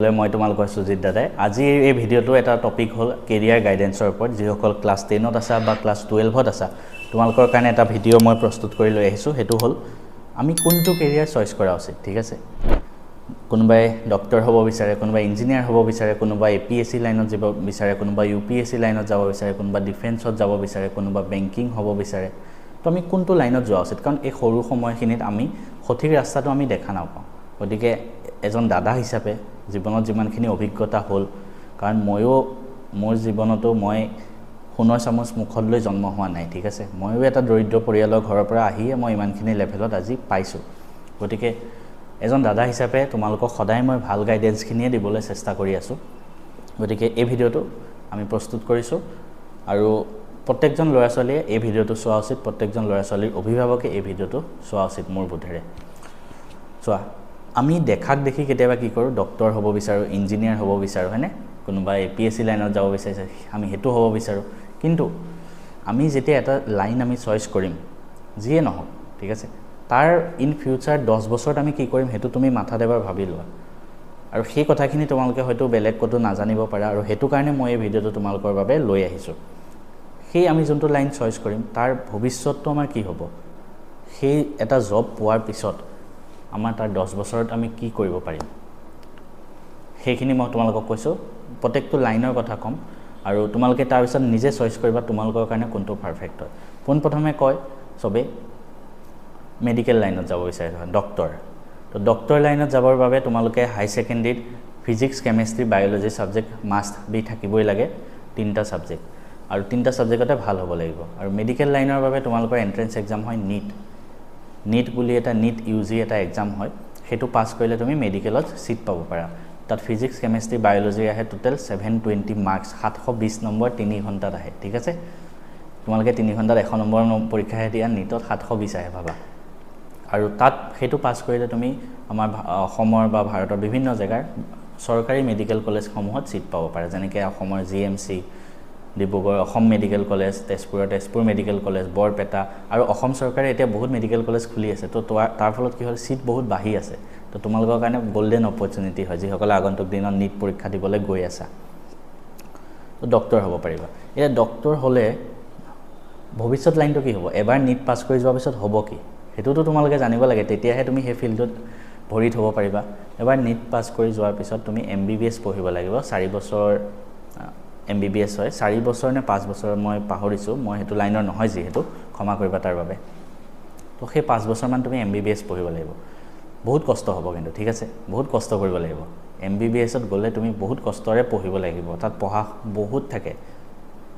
মই তোমালোকৰ সুজিত দাদাই আজি এই ভিডিঅ'টো এটা টপিক হ'ল কেৰিয়াৰ গাইডেন্সৰ ওপৰত যিসকল ক্লাছ 10ত আছে বা ক্লাছ 12ত আছে তোমালোকৰ কাৰণে এটা ভিডিঅ' মই প্ৰস্তুত কৰি লৈ আহিছোঁ হেতু হ'ল আমি কোনটো কেৰিয়াৰ চইচ কৰা উচিত ঠিক আছে কোনোবাই ডক্টৰ হ'ব বিচাৰে কোনোবাই ইঞ্জিনিয়াৰ হ'ব বিচাৰে কোনোবাই এপিএসসি লাইনত যাব বিচাৰে কোনোবাই ইউপিএসসি লাইনত যাব বিচাৰে কোনোবাই ডিফেন্সত যাব বিচাৰে কোনোবাই বেংকিং হ'ব বিচাৰে তো আমি কোনটো লাইনত যোৱা উচিত কাৰণ এই সৰু সময়খিনিত আমি সঠিক ৰাস্তাটো আমি দেখা নাপাওঁ গতিকে এজন দাদা হিচাপে জীৱনত যিমানখিনি অভিজ্ঞতা হ'ল কাৰণ ময়ো মোৰ জীৱনতো মই সোণৰ চামুচ মুখত লৈ জন্ম হোৱা নাই ঠিক আছে ময়ো এটা দৰিদ্ৰ পৰিয়ালৰ ঘৰৰ পৰা আহিয়ে মই ইমানখিনি লেভেলত আজি পাইছোঁ গতিকে এজন দাদা হিচাপে তোমালোকক সদায় মই ভাল গাইডেন্সখিনিয়ে দিবলৈ চেষ্টা কৰি আছোঁ গতিকে এই ভিডিঅ'টো আমি প্ৰস্তুত কৰিছোঁ আৰু প্ৰত্যেকজন ল'ৰা ছোৱালীয়ে এই ভিডিঅ'টো চোৱা উচিত প্ৰত্যেকজন ল'ৰা ছোৱালীৰ অভিভাৱকে এই ভিডিঅ'টো চোৱা উচিত মোৰ বোধেৰে চোৱা আমি দেখাক দেখি কেতিয়াবা কি কৰোঁ ডক্টৰ হ'ব বিচাৰোঁ ইঞ্জিনিয়াৰ হ'ব বিচাৰোঁ হয়নে কোনোবা এপিএসসি লাইনত যাব বিচাৰিছে আমি হেতু হ'ব বিচাৰোঁ কিন্তু আমি যেতিয়া এটা লাইন আমি চইচ কৰিম যিয়ে নহওক ঠিক আছে তাৰ ইন ফিউচাৰ 10 বছৰত আমি কি কৰিম হেতু তুমি মাথাত এবাৰ ভাবি লোৱা আৰু সেই কথাখিনি তোমালোকে হয়তো বেলেগ কতো নাজানিব পাৰা আৰু হেতু কাৰণে মই এই ভিডিঅ'টো তোমালোকৰ বাবে লৈ আহিছোঁ সেই আমি যোনটো লাইন চইচ কৰিম তাৰ ভৱিষ্যতটো আমাৰ কি হ'ব সেই এটা জব পোৱাৰ পিছত আমাৰ তাৰ 10 বছৰত আমি কি কৰিব পাৰিম সেইখিনি মই তোমালোকক কৈছোঁ প্ৰত্যেকটো লাইনৰ কথা ক'ম আৰু তোমালোকে তাৰ পিছত নিজে চইচ কৰিবা তোমালোকৰ কাৰণে কোনটো পাৰফেক্ট হয় পোনপ্ৰথমে কয় সবে মেডিকেল লাইনত যাব বিচাৰে ডক্টৰ তো ডক্টৰ লাইনত যাবৰ বাবে তোমালোকে হাই সেকেন্ডাৰীত physics chemistry biology subject must be থাকিবই লাগে তিনটা সাবজেক্ট আৰু তিনটা সাবজেক্টতে ভাল হ'ব লাগিব আৰু মেডিকেল লাইনৰ বাবে তোমালোকৰ এন্ট্ৰেন্স এক্সাম হয় নীট বুলি এটা নীট ইউজি এটা এক্সাম হয় হেতু পাস কৰিলে তুমি মেডিকেলত সিট পাব পাৰা তাত ফিজিক্স কেমিষ্ট্ৰি বায়োলজি আহে টোটাল 720 মাৰ্কস 720 নম্বৰ 3 ঘণ্টাত আহে ঠিক আছে তোমালোকে 3 ঘণ্টাত 100 নম্বৰ পৰীক্ষা দিয়া নীটত 720 আহে ভাবা আৰু তাত হেতু পাস কৰিলে তুমি আমাৰ অসমৰ বা ভাৰতৰ বিভিন্ন জায়গাৰ সৰকাৰি মেডিকেল কলেজ সমূহত সিট পাব পাৰা যেনেকৈ অসমৰ GMC Dibrugarh Assam medical college Tezpur medical college Barpeta আৰু অসম চৰকাৰে এতিয়া বহুত মেডিকেল কলেজ খুলি আছে তো তাৰ ফলত কি হ'ল সিট বহুত বাঢ়ি আছে তো তোমালোকৰ কাৰণে গোল্ডেন অপৰচুনিটি হয় যিসকলে আগন্তুক দিনত নীট পৰীক্ষা দিবলৈ গৈ আছে তো ডক্টৰ হ'ব পাৰিবা এটা ডক্টৰ হ'লে ভৱিষ্যত লাইনটো কি হ'ব এবাৰ নীট পাস কৰি যোৱাৰ পিছত হ'ব কি হেতুটো তোমালোকে জানিব লাগে তেতিয়াহে তুমি সেই ফিল্ডত ভৰি থব পাৰিবা এবাৰ নীট পাস কৰি যোৱাৰ পিছত তুমি এমবিবিএছ পঢ়িব লাগিব 4 বছৰ এমবিবিএছ হয় 4 বছৰ নে 5 বছৰ মই পাহৰিছো মই হেতু লাইনৰ নহয় যেহেতু ক্ষমা কৰিবা তাৰ বাবে তো সেই 5 বছৰ মান তুমি এমবিবিএছ পঢ়িব লাগিব বহুত কষ্ট হ'ব কিন্তু ঠিক আছে বহুত কষ্ট কৰিব লাগিব এমবিবিএছত গ'লে তুমি বহুত কষ্টৰে পঢ়িব লাগিব তাত পঢ়া বহুত থাকে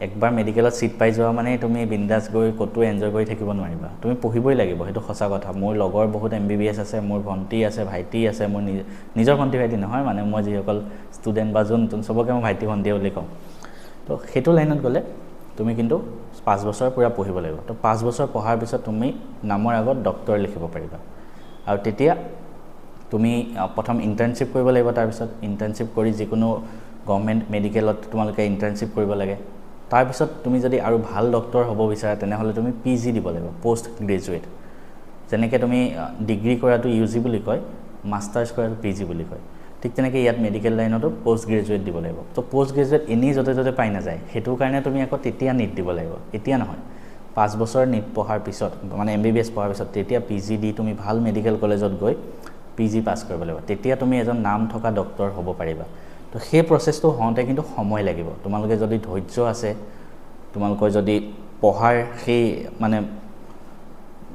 একবাৰ মেডিকেলত সিট পাই যোৱা মানে তুমি বিন্দাস গৈ কতো এনজয় কৰি থাকিব নোৱাৰিবা তুমি পঢ়িবই লাগিব হেতু সঁচা কথা মোৰ লগৰ বহুত এমবিবিএছ আছে মোৰ ভন্টি আছে ভাইটি আছে মোৰ নিজৰ ভন্টি ভাইটি নহয় মানে মই যিসকল ষ্টুডেন্ট বা যোন সবকে মই ভাইটি ভন্টি বুলি কওঁ তো হেতু লাইনত গ'লে তুমি কিন্তু 5 বছৰ পুৰা পঢ়িব লাগিব তো 5 বছৰ পঢ়াৰ পিছত তুমি নামৰ আগত ডক্টৰ লিখিব পাৰিবা আৰু তেতিয়া তুমি প্ৰথম ইন্টাৰ্নশিপ কৰিব লাগিব তাৰ পিছত ইন্টাৰ্নশিপ কৰি যিকোনো গভৰ্নমেন্ট মেডিকেলত তোমালোকে ইন্টাৰ্নশিপ কৰিব লাগে তাৰ পিছত তুমি যদি আৰু ভাল ডক্টৰ হ'ব বিচাৰা তেনেহলে তুমি পিজি দিব লাগিব পোষ্ট গ্ৰেজুৱেট যেনেকৈ তুমি ডিগ্ৰী কৰাটো ইউজি বুলি কয় মাষ্টাৰ্ছ কৰাটো পিজি বুলি কয় ঠিক তেনেকৈ ইয়াত মেডিকেল লাইনতো পোষ্ট গ্ৰেজুৱেট দিব লাগিব তো পোষ্ট গ্ৰেজুৱেট এনি যতে পাই নাযায় হেতু কাৰণে তুমি আকৌ তেতিয়া নীট দিব লাগিব এতিয়া নহয় 5 বছৰ নীট পঢ়াৰ পিছত মানে এমবিবিএছ পঢ়াৰ পিছত তেতিয়া পিজি দি তুমি ভাল মেডিকেল কলেজত গৈ পিজি পাস কৰিব লাগিব তেতিয়া তুমি এজন নাম থকা ডক্টৰ হ'ব পাৰিবা তো সেই প্ৰসেসটো হওঁতে কিন্তু সময় লাগিব তোমালোকে যদি ধৈৰ্য আছে তোমালোকৰ যদি পঢ়াৰ সেই মানে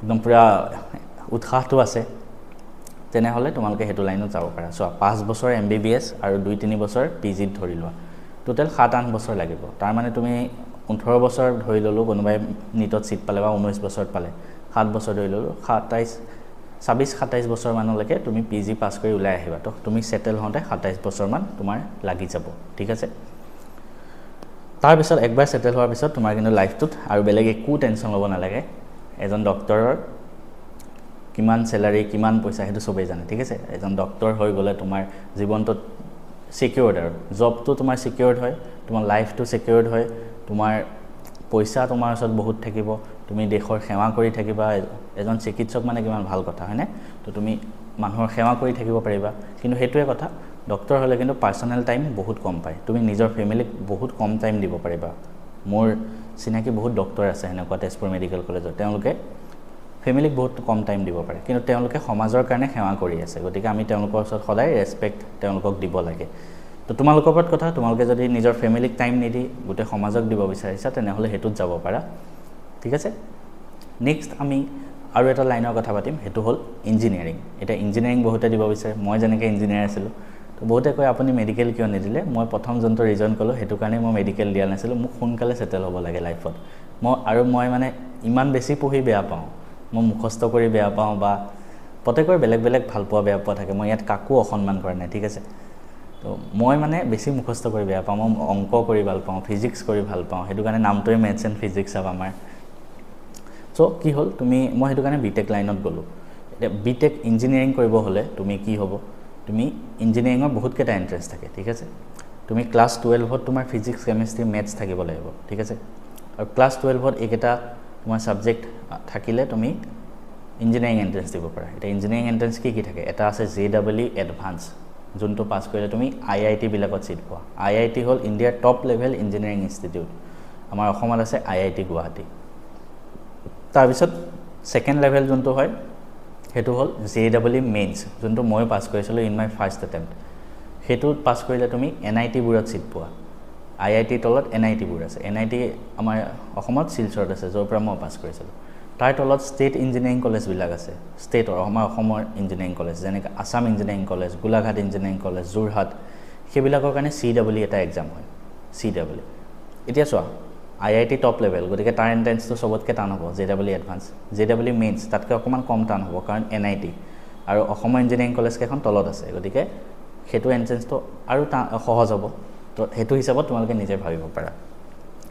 একদম পুৰা উৎসাহটো আছে তেনেহলে তোমালোকে হেতু লাইনত যাব পাৰা সো 5 বছৰ এমবিবিএছ আৰু 2-3 বছৰ পিজিত ধৰি লোৱা টোটাল 7-8 বছৰ লাগিব তাৰ মানে তুমি 18 বছৰ ধৰি ললো কোনোবাই নীটত সিট পালে বা 19 বছৰত পালে 7 বছৰ ধৰি ললো 26-27 বছৰ মানলৈকে তুমি পিজি পাস কৰি ওলাই আহিবা তো তুমি সেটেল হওঁতে 27 বছৰ মান তোমাৰ লাগি যাব ঠিক আছে তাৰ পিছত একবাৰ সেটেল হোৱাৰ পিছত তোমাৰ কিন্তু লাইফটোত আৰু বেলেগ একো টেনচন ল'ব নালাগে এজন ডক্টৰৰ কিমান স্যালাৰি কিমান পইচা হেতু সবেই জানে ঠিক আছে এজন ডক্টৰ হৈ গলে তোমাৰ জীৱনটো সিকিউৰড আৰু জবটো তোমাৰ সিকিউৰড হয় তোমাৰ লাইফটো সিকিউৰড হয় তোমাৰ পইচা তোমাৰ ওচৰত বহুত থাকিব তুমি দেশৰ সেৱা কৰি থাকিবা এজন চিকিৎসক মানে কিমান ভাল কথা হয়নে তো তুমি মানুহৰ সেৱা কৰি থাকিব পাৰিবা কিন্তু হেতুৱে কথা ডক্টৰ হ'লে কিন্তু পাৰ্চনেল টাইম বহুত কম পায় তুমি নিজৰ ফেমিলিক বহুত কম টাইম দিব পাৰিবা মোৰ চিনাকি বহুত ডক্টৰ আছে এনেকুৱা তেজপুৰ মেডিকেল কলেজত তেওঁলোকে ফেমিলিক বহুত কম টাইম দিব পাৰে কিন্তু তেওঁলোকে সমাজৰ কাৰণে সেৱা কৰি আছে গতিকে আমি তেওঁলোকৰ ওচৰত সদায় ৰেসপেক্ট তেওঁলোকক দিব লাগে তো তোমালোকৰ ওপৰত কথা তোমালোকে যদি নিজৰ ফেমিলিক টাইম নিদি গোটে সমাজক দিব বিচাৰিছা তেনেহলে হেতুত যাব পাৰা ঠিক আছে নেক্সট আমি আৰু এটা লাইনৰ কথা পাতিম হেতু হল ইঞ্জিনিয়াৰিং এটা ইঞ্জিনিয়াৰিং বহুতে দিব বিচাৰে মই যেনেকৈ ইঞ্জিনিয়াৰ আছিলো তো বহুতে কয় আপুনি মেডিকেল কিয় নিদিলে মই প্ৰথম জনটো ৰিজন কলো হেতু কাৰণে মই মেডিকেল দিয়া নাছিলো মোক সোনকালে সেটেল হ'ব লাগে লাইফত মই মানে ইমান বেছি পঢ়ি বেয়া পাওঁ মই মুখস্থ কৰি বেয়া পাওঁ বা প্ৰত্যেকৰ বেলেগ বেলেগ ভাল পোৱা বেয়া পোৱা থাকে মই ইয়াত কাকো অসন্মান কৰা নাই ঠিক আছে তো মই মানে বেছি মুখস্থ কৰি বেয়া পাওঁ মই অংক কৰি ভাল পাওঁ ফিজিক্স কৰি ভাল পাওঁ হেতু কাৰণে নামটোৱে মেথছ এণ্ড ফিজিক্স আব আমাৰ সো কি হল তুমি মই হেতু কাৰণে বিটেক লাইনত গলো বিটেক ইঞ্জিনিয়াৰিং কৰিব হলে তুমি কি হ'ব তুমি ইঞ্জিনিয়াৰিঙৰ বহুত কেটা এন্ট্ৰেন্স থাকে ঠিক আছে তুমি ক্লাস 12ত তোমাৰ ফিজিক্স কেমিষ্ট্ৰি মেথছ থাকিব লাগিব ঠিক আছে আৰু ক্লাস 12ত এইকেটা তোমাৰ সাবজেক্ট থাকিলে তুমি ইঞ্জিনিয়াৰিং এন্ট্ৰেন্স দিব পাৰা এটা ইঞ্জিনিয়াৰিং এন্ট্ৰেন্স কি থাকে এটা আছে JEE এডভান্স যোনটো পাস কৰিলে তুমি IIT বিলাকত সিট পোৱা IIT হল ইন্ডিয়াৰ টপ লেভেল ইঞ্জিনিয়াৰিং ইনষ্টিটিউট আমাৰ অসমত আছে IIT গুৱাহাটী তাৰ পিছত সেকেন্ড লেভেল যোনটো হয় হেতু হল JEE মেইনছ যোনটো মই পাস কৰিছিলো ইন মাই ফাৰ্স্ট অটেম্প্ট হেতু পাস কৰিলে তুমি NIT বুৰত সিট পোৱা IIT তলত NIT বুৰ আছে NIT আমাৰ অসমত শিলচৰত আছে যৰ পৰা মই পাস কৰিছিলো তাৰ তলত ষ্টেট ইঞ্জিনিয়াৰিং কলেজ বিলাক আছে ষ্টেটৰ আমাৰ অসমৰ ইঞ্জিনিয়াৰিং কলেজ যেনে Assam engineering college Golaghat engineering college Jorhat সেইবিলাকৰ কাৰণে CEE এটা এক্সাম হয় CEE এতিয়া চোৱা IIT টপ লেভেল গতিকে তাৰ এন্ট্ৰেন্সটো সবতকে টান হ'ব JEE এডভান্স JEE মেইনছ তাতকৈ অকমান কম টান হ'ব কাৰণ NIT আৰু অসমৰ ইঞ্জিনিয়াৰিং কলেজ কেখন তলত আছে গতিকে হেতু এন্ট্ৰেন্সটো আৰু সহজ হ'ব তো হেতু হিচাপত তোমালোকে নিজে ভাবিব পাৰা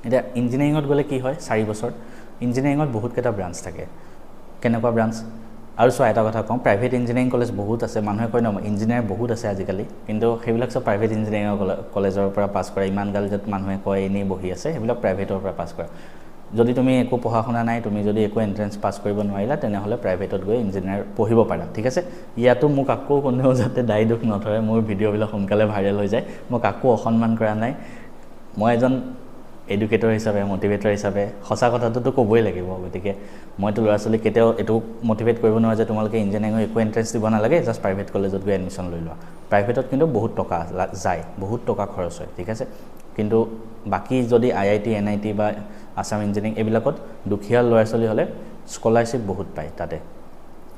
এটা ইঞ্জিনিয়াৰিঙত গলে কি হয় 4 বছৰ ইঞ্জিনিয়াৰিঙত বহুত কেটা ব্ৰাঞ্চ থাকে কেনেকুৱা ব্ৰাঞ্চ আৰু সো এটা কথা কম প্ৰাইভেট ইঞ্জিনিয়াৰিং কলেজ বহুত আছে মানুহে কয় ন ইঞ্জিনিয়াৰ বহুত আছে আজিকালি কিন্তু সেইবিলাক সব প্ৰাইভেট ইঞ্জিনিয়াৰিং কলেজৰ পৰা পাস কৰা ইমান গাল যত মানুহে কয় এনে বহি আছে সেইবিলাক প্ৰাইভেটৰ পৰা পাস কৰা যদি তুমি একো পঢ়া শুনা নাই তুমি যদি একো এন্ট্ৰেন্স পাস কৰিব নোৱাৰিলা তেনেহলে প্ৰাইভেটত গৈ ইঞ্জিনিয়াৰ পঢ়িব পাৰা ঠিক আছে ইয়াতো মোক আকো কোনেও যাতে দাই দুখ নধৰে মোৰ ভিডিও বিলাক সোনকালে ভাইৰেল হৈ যায় মোক আকো অসন্মান কৰা নাই মই এজন এডুকেটৰ হিচাপে মোটিভেটৰ হিচাপে সঁচা কথাটো কবই লাগিব গতিকে মইতো ল'ৰা-ছোৱালী কেতিয়াও এটো মোটিভেট কৰিব নোৱাৰো যে তোমালোকে ইঞ্জিনিয়াৰিং একো এন্ট্ৰেন্স দিব নালাগে জাস্ট প্ৰাইভেট কলেজত গৈ এডমিশন লৈ লোৱা প্ৰাইভেটত কিন্তু বহুত টকা যায় বহুত টকা খৰচ হয় ঠিক আছে কিন্তু বাকি যদি IIT NIT বা আসাম ইঞ্জিনিয়াৰিং এবিলাকত দুখিয়া ল'ৰা-ছোৱালী হলে স্কলাৰশিপ বহুত পায় তাতে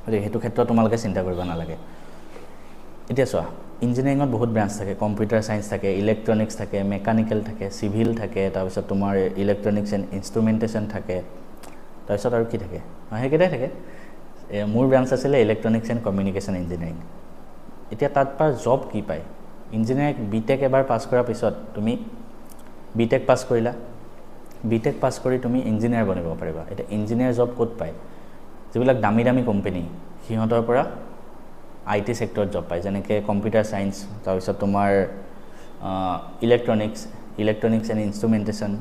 গতিকে হেতু ক্ষেত্ৰত তোমালোকে চিন্তা কৰিব নালাগে এতিয়া চোৱা ইঞ্জিনিয়াৰিঙত বহুত ব্ৰাঞ্চ থাকে কম্পিউটাৰ সায়েন্স থাকে ইলেক্ট্ৰনিক্স থাকে মেকানিক্যাল থাকে সিভিল থাকে তাৰ পিছত তোমাৰ ইলেক্ট্ৰনিক্স এণ্ড ইনষ্ট্ৰুমেন্টেশন থাকে তাৰ পিছত আৰু কি থাকে হেকেটাই থাকে মোৰ ব্ৰাঞ্চ আছিল ইলেক্ট্ৰনিক্স এণ্ড কমিউনিকেশ্যন ইঞ্জিনিয়াৰিং এতিয়া তাত পাৰ জব কি পায় ইঞ্জিনিয়াৰিং বিটেক এবাৰ পাস কৰাৰ পিছত তুমি বিটেক পাস কৰিলা বিটেক পাস কৰি তুমি ইঞ্জিনিয়াৰ বনিব পাৰিবা এটা ইঞ্জিনিয়াৰ জব ক'ত পায় যিবিলাক দামী দামী কোম্পানী সিহঁতৰ পৰা IT সেক্টৰ জব পায় যেনেকৈ কম্পিউটাৰ সায়েন্স তাৰ পিছত তোমাৰ ইলেক্ট্ৰনিক্স এণ্ড ইনষ্ট্ৰুমেন্টেশন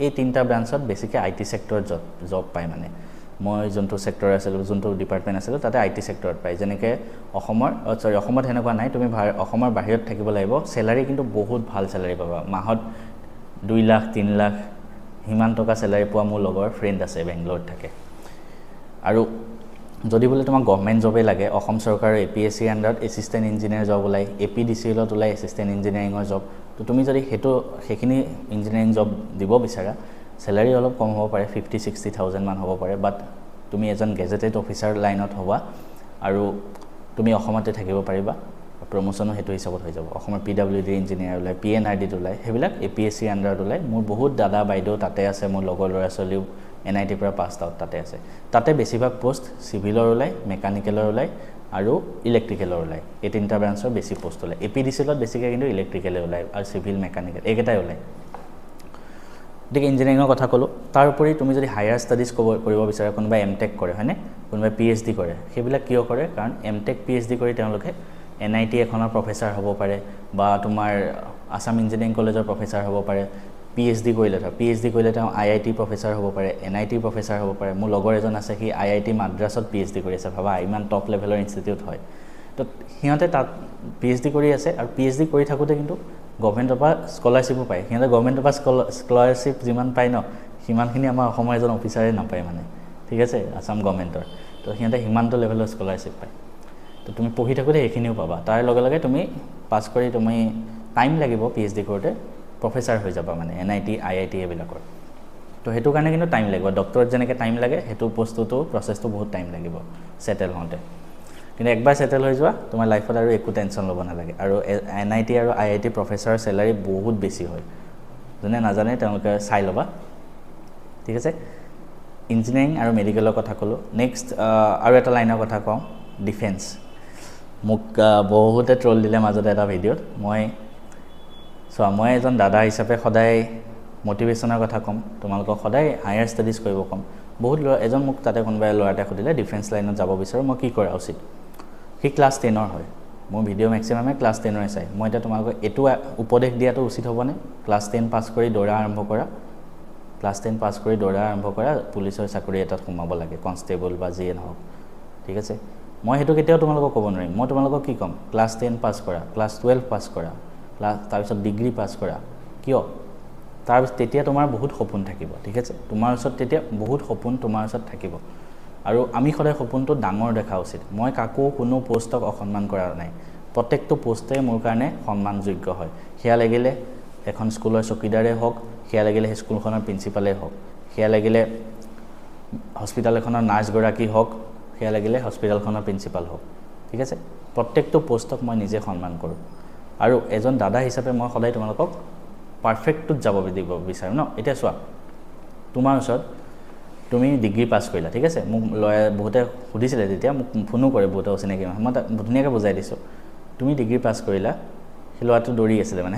এই তিনটা ব্ৰাঞ্চত বেছিকৈ IT সেক্টৰ জব পায় মানে মই যোনটো সেক্টৰ আছিল যোনটো ডিপাৰ্টমেন্ট আছিল তাতে IT সেক্টৰত পায় যেনেকৈ অসমত হেনেকুৱা নাই তুমি অসমৰ বাহিৰত থাকিব লাগিব স্যালাৰি কিন্তু বহুত ভাল স্যালাৰি পাবা মাহত 2 লাখ 3 লাখ হিমান টকা স্যালাৰি পোৱা মোৰ লগৰ ফ্ৰেণ্ড আছে বেংগলোৰত থাকে আৰু যদি বলে তোমাক গভৰ্নমেন্ট জবে লাগে অসম চৰকাৰৰ APSC আন্ডাৰত এসিস্ট্যান্ট ইঞ্জিনিয়াৰ জব ওলাই APDCLত ওলাই এসিস্ট্যান্ট ইঞ্জিনিয়াৰিঙৰ জব তো তুমি যদি হেখিনি ইঞ্জিনিয়াৰিং জব দিব বিচাৰা স্যালাৰি অলপ কম হ'ব পাৰে 50-60,000 মান হ'ব পাৰে বাট তুমি এজন গেজেটেড অফিচাৰ লাইনত হ'বা আৰু তুমি অসমতে থাকিব পাৰিবা প্ৰমোশনো হেতু হিচাপত হৈ যাব অসমৰ PWD ইঞ্জিনিয়াৰ ওলাই PNRD ওলাই হেবিলাক APSC আন্ডাৰত ওলাই মোৰ বহুত দাদা বাইদেউ তাতে আছে মোৰ লগৰ ল'ৰা-ছোৱালীও NIT পৰা পাস আউট তাতে আছে তাতে বেছিভাগ পোষ্ট সিভিলৰ ওলাই মেকানিক্যালৰ ওলাই আৰু ইলেক্ট্ৰিকেলৰ ওলাই এই তিনটা ব্ৰাঞ্চৰ বেছি পোষ্ট ওলাই APDCলত বেছিকৈ কিন্তু ইলেক্ট্ৰিকেলে ওলাই আৰু সিভিল মেকানিক্যাল একেটাই ওলাই ঠিক ইঞ্জিনিয়াৰিঙৰ কথা কলো তাৰ উপৰি তুমি যদি হায়াৰ ষ্টাডিজ কৰিব বিচাৰা কোনোবা MTech কৰে হয়নে কোনোবা PhD কৰে সেইবিলাক কিয় কৰে কাৰণ MTech PhD কৰি তেওঁলোকে NIT এখনৰ প্ৰফেসৰ হ'ব পাৰে বা তোমাৰ আসাম ইঞ্জিনিয়াৰিং কলেজৰ প্ৰফেসৰ হ'ব পাৰে PhD কৰিলে তেওঁ IIT প্ৰফেসৰ হ'ব পাৰে NIT প্ৰফেসৰ হ'ব পাৰে মোৰ লগৰ এজন আছে কি IIT মাদ্ৰাছত PhD কৰি আছে ভাবা ইমান টপ লেভেলৰ ইনষ্টিটিউট হয় তো তো সিহঁতে তাত PhD কৰি আছে আৰু PhD কৰি থাকোঁতে কিন্তু গভৰ্ণমেণ্টৰ পৰা স্কলাৰশ্বিপো পায় সিহঁতে গভৰ্ণমেণ্টৰ পৰা স্কলাৰশ্বিপ যিমান পায় ন সিমানখিনি আমাৰ অসমৰ এজন অফিচাৰে নাপায় মানে ঠিক আছে আসাম গভৰ্ণমেণ্টৰ তো সিহঁতে সিমানটো লেভেলৰ স্কলাৰশ্বিপ পায় তো তুমি পঢ়ি থাকোঁতে এইখিনিও পাবা তাৰ লগে লগে তুমি পাছ কৰি তুমি টাইম লাগিব PhD কৰোঁতে প্ৰফেচাৰ হৈ যাবা মানে NIT IIT এইবিলাকৰ তো সেইটো কাৰণে কিন্তু টাইম লাগিব ডক্টৰত যেনেকৈ টাইম লাগে সেইটো বস্তুটো প্ৰচেছটো বহুত টাইম লাগিব ছেটেল হওঁতে কিন্তু একবাৰ ছেটেল হৈ যোৱা তোমাৰ লাইফত আৰু একো টেনশ্যন ল'ব নালাগে আৰু NIT আৰু IIT প্ৰফেচাৰৰ চেলাৰী বহুত বেছি হয় যোনে নাজানে তেওঁলোকে চাই ল'বা ঠিক আছে ইঞ্জিনিয়াৰিং আৰু মেডিকেলৰ কথা ক'লোঁ নেক্সট আৰু এটা লাইনৰ কথা কওঁ ডিফেন্স মোক বহুতে ট্ৰল দিলে মাজতে এটা ভিডিঅ'ত মই এজন দাদা হিচাপে সদায় মটিভেশ্যনৰ কথা ক'ম তোমালোকক সদায় হায়াৰ ষ্টাডিজ কৰিব ক'ম বহুত ল'ৰা এজন মোক তাতে কোনোবাই ল'ৰা এটা সুধিলে ডিফেন্স লাইনত যাব বিচাৰোঁ মই কি কৰা উচিত সি ক্লাছ 10ৰ হয় মোৰ ভিডিঅ' মেক্সিমামে ক্লাছ 10ৰে চাই মই এতিয়া তোমালোকক এইটো উপদেশ দিয়াটো উচিত হ'বনে ক্লাছ 10 পাছ কৰি দৌৰা আৰম্ভ কৰা ক্লাছ 10 পাছ কৰি দৌৰা আৰম্ভ কৰা পুলিচৰ চাকৰি এটাত সোমাব লাগে কনষ্টেবল বা যিয়ে নহওক ঠিক আছে মই সেইটো কেতিয়াও তোমালোকক ক'ব নোৱাৰিম মই তোমালোকক কি ক'ম ক্লাছ 10 পাছ কৰা ক্লাছ 12 পাছ কৰা তাৰপিছত ডিগ্ৰী পাছ কৰা কিয় তাৰপিছত তেতিয়া তোমাৰ বহুত সপোন থাকিব ঠিক আছে তোমাৰ ওচৰত তেতিয়া বহুত সপোন তোমাৰ ওচৰত থাকিব আৰু আমি সদায় সপোনটো ডাঙৰ দেখা উচিত মই কাকো কোনো পোষ্টক অসন্মান কৰা নাই প্ৰত্যেকটো পোষ্টে মোৰ কাৰণে সন্মানযোগ্য হয় সেয়া লাগিলে এখন স্কুলৰ চকীদাৰে হওক সেয়া লাগিলে সেই স্কুলখনৰ প্ৰিন্সিপালে হওক সেয়া লাগিলে হস্পিটেল এখনৰ নাৰ্ছগৰাকী হওক সেয়া লাগিলে হস্পিটেলখনৰ প্ৰিন্সিপাল হওক ঠিক আছে প্ৰত্যেকটো পোষ্টক মই নিজে সন্মান কৰোঁ আৰু এজন দাদা হিচাপে মই সদায় তোমালোকক পাৰফেক্টটোত যাব দিব বিচাৰোঁ ন এতিয়া চোৱা তোমাৰ ওচৰত তুমি ডিগ্ৰী পাছ কৰিলা ঠিক আছে মোক বহুতে সুধিছিলে তেতিয়া মোক ফোনো কৰে বহুতে অচিনাকি মই ধুনীয়াকৈ বুজাই দিছোঁ তুমি ডিগ্ৰী পাছ কৰিলা সেই ল'ৰাটো দৌৰি আছিলে মানে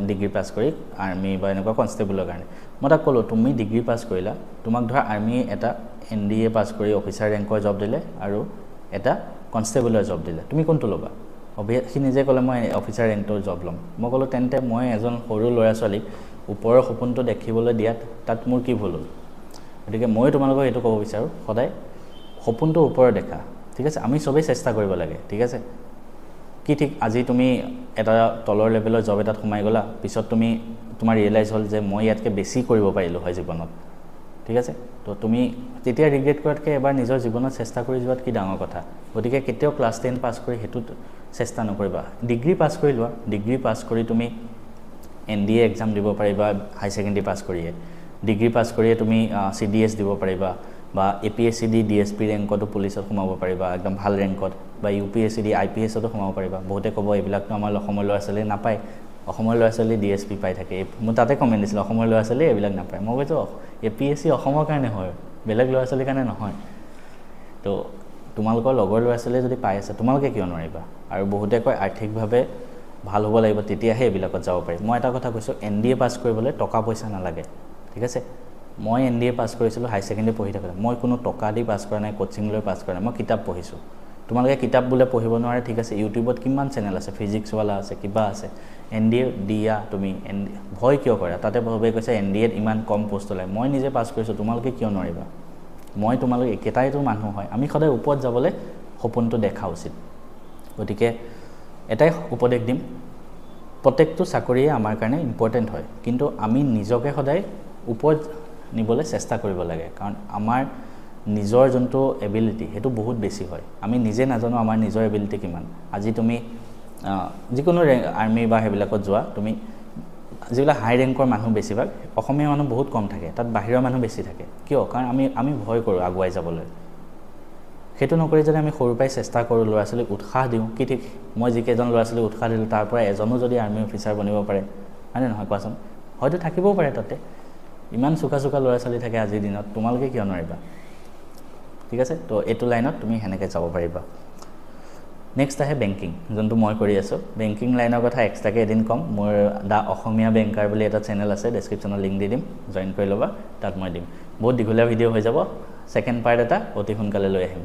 ডিগ্ৰী পাছ কৰি আৰ্মি বা এনেকুৱা কনষ্টেবলৰ কাৰণে মই তাক ক'লোঁ তুমি ডিগ্ৰী পাছ কৰিলা তোমাক ধৰা আৰ্মি এটা NDA পাছ কৰি অফিচাৰ ৰেংকৰ জব দিলে আৰু এটা কনষ্টেবলৰ জব দিলে তুমি কোনটো ল'বা সি নিজে ক'লে মই অফিচাৰ ৰেংকৰ জব ল'ম মই ক'লোঁ তেন্তে মই এজন সৰু ল'ৰা ছোৱালীক ওপৰৰ সপোনটো দেখিবলৈ দিয়াত তাত মোৰ কি ভুল হ'ল গতিকে মই তোমালোকক এইটো ক'ব বিচাৰোঁ সদায় সপোনটো ওপৰৰ দেখা ঠিক আছে আমি চবেই চেষ্টা কৰিব লাগে ঠিক আছে কি ঠিক আজি তুমি এটা তলৰ লেভেলৰ জব এটাত সোমাই গ'লা পিছত তোমাৰ ৰিয়েলাইজ হ'ল যে মই ইয়াতকৈ বেছি কৰিব পাৰিলোঁ হয় জীৱনত ঠিক আছে তো তুমি তেতিয়া ৰিগ্ৰেট কৰাতকৈ এবাৰ নিজৰ জীৱনত চেষ্টা কৰি যোৱাত কি ডাঙৰ কথা গতিকে কেতিয়াও ক্লাছ 10 পাছ কৰি সেইটোত চেষ্টা নকৰিবা ডিগ্ৰী পাছ কৰি লোৱা ডিগ্ৰী পাছ কৰি তুমি NDA এক্সাম দিব পাৰিবা হাই ছেকেণ্ডেৰী পাছ কৰিয়ে ডিগ্ৰী পাছ কৰিয়ে তুমি CDS দিব পাৰিবা বা APSCD DSP ৰেংকতো পুলিচত সোমাব পাৰিবা একদম ভাল ৰেংকত বা UPSCD IPSতো সোমাব পাৰিবা বহুতে ক'ব এইবিলাকতো আমাৰ অসমৰ ল'ৰা ছোৱালীয়ে নাপায় অসমৰ ল'ৰা ছোৱালী DSP পাই থাকে মই তাতে কমেণ্ট দিছিলোঁ অসমৰ ল'ৰা ছোৱালীয়ে এইবিলাক নাপায় মই কৈছোঁ APSC অসমৰ কাৰণে হয় বেলেগ ল'ৰা ছোৱালীৰ কাৰণে নহয় তো তোমালোকৰ লগৰ ল'ৰা ছোৱালীয়ে যদি পাই আছে তোমালোকে কিয় নোৱাৰিবা আৰু বহুতে কয় আৰ্থিকভাৱে ভাল হ'ব লাগিব তেতিয়াহে এইবিলাকত যাব পাৰিম মই এটা কথা কৈছোঁ NDA পাছ কৰিবলৈ টকা পইচা নালাগে ঠিক আছে মই NDA পাছ কৰিছিলোঁ হাই ছেকেণ্ডেৰী পঢ়ি থাকোঁতে মই কোনো টকা দি পাছ কৰা নাই কোচিং লৈ পাছ কৰা নাই মই কিতাপ পঢ়িছোঁ তোমালোকে কিতাপ বোলে পঢ়িব নোৱাৰে ঠিক আছে ইউটিউবত কিমান চেনেল আছে ফিজিক্সৱালা আছে কিবা আছে NDA দিয়া তুমি ভয় কিয় কৰা তাতে ভাবে কৈছে NDAত ইমান কম পোষ্ট ওলায় মই নিজে পাছ কৰিছোঁ তোমালোকে কিয় নোৱাৰিবা মই তোমালোক একেটাইতো মানুহ হয় আমি সদায় ওপৰত যাবলৈ সপোনটো দেখা উচিত গতিকে এটাই উপদেশ দিম প্ৰত্যেকটো চাকৰিয়ে আমাৰ কাৰণে ইম্পৰ্টেণ্ট হয় কিন্তু আমি নিজকে সদায় ওপৰত নিবলৈ চেষ্টা কৰিব লাগে কাৰণ আমাৰ নিজৰ যোনটো এবিলিটি সেইটো বহুত বেছি হয় আমি নিজে নাজানো আমাৰ নিজৰ এবিলিটি কিমান আজি তুমি যিকোনো আৰ্মি বা সেইবিলাকত যোৱা তুমি যিবিলাক হাই ৰেংকৰ মানুহ বেছিভাগ অসমীয়া মানুহ বহুত কম থাকে তাত বাহিৰৰ মানুহ বেছি থাকে কিয় কাৰণ আমি ভয় কৰোঁ আগুৱাই যাবলৈ সেইটো নকৰি যদি আমি সৰুৰ পৰাই চেষ্টা কৰোঁ ল'ৰা ছোৱালীক উৎসাহ দিওঁ কি ঠিক মই যিকেইজন ল'ৰা ছোৱালীক উৎসাহ দিলোঁ তাৰ পৰা এজনো যদি আৰ্মি অফিচাৰ বনিব পাৰে হয়নে নহয় কোৱাচোন হয়তো থাকিবও পাৰে তাতে ইমান চোকা ল'ৰা ছোৱালী থাকে আজিৰ দিনত তোমালোকে কিয় নোৱাৰিবা ঠিক আছে তো এইটো লাইনত তুমি সেনেকৈ যাব পাৰিবা নেক্সট আহে বেংকিং যোনটো মই কৰি আছোঁ বেংকিং লাইনৰ কথা এক্সট্ৰাকৈ এদিন ক'ম মোৰ দা অসমীয়া বেংকাৰ বুলি এটা চেনেল আছে ডেছক্ৰিপশ্যনত লিংক দি দিম জইন কৰি ল'বা তাত মই দিম বহুত দীঘলীয়া ভিডিঅ' হৈ যাব ছেকেণ্ড পাৰ্ট এটা অতি সোনকালে লৈ আহিম